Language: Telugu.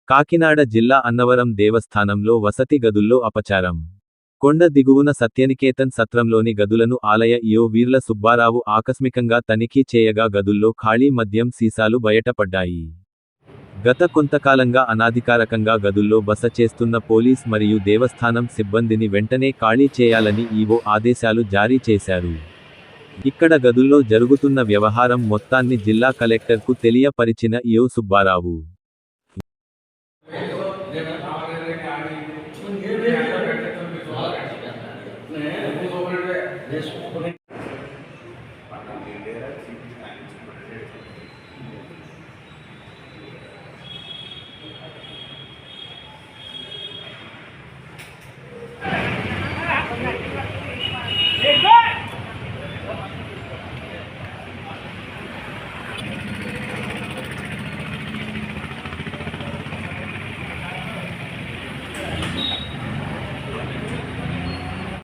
కాకినాడ జిల్లా అన్నవరం దేవస్థానంలో వసతి గదుల్లో అపచారం. కొండ దిగువన సత్యనికేతన్ సత్రంలోని గదులను ఆలయ ఈవో వీర్ల సుబ్బారావు ఆకస్మికంగా తనిఖీ చేయగా గదుల్లో ఖాళీ మద్యం సీసాలు బయటపడ్డాయి. గత కొంతకాలంగా అనాధికారకంగా గదుల్లో బస చేస్తున్న పోలీస్ మరియు దేవస్థానం సిబ్బందిని వెంటనే ఖాళీ చేయాలని ఈవో ఆదేశాలు జారీ చేశారు. ఇక్కడ గదుల్లో జరుగుతున్న వ్యవహారం మొత్తాన్ని జిల్లా కలెక్టర్కు తెలియపరిచిన ఈవో సుబ్బారావు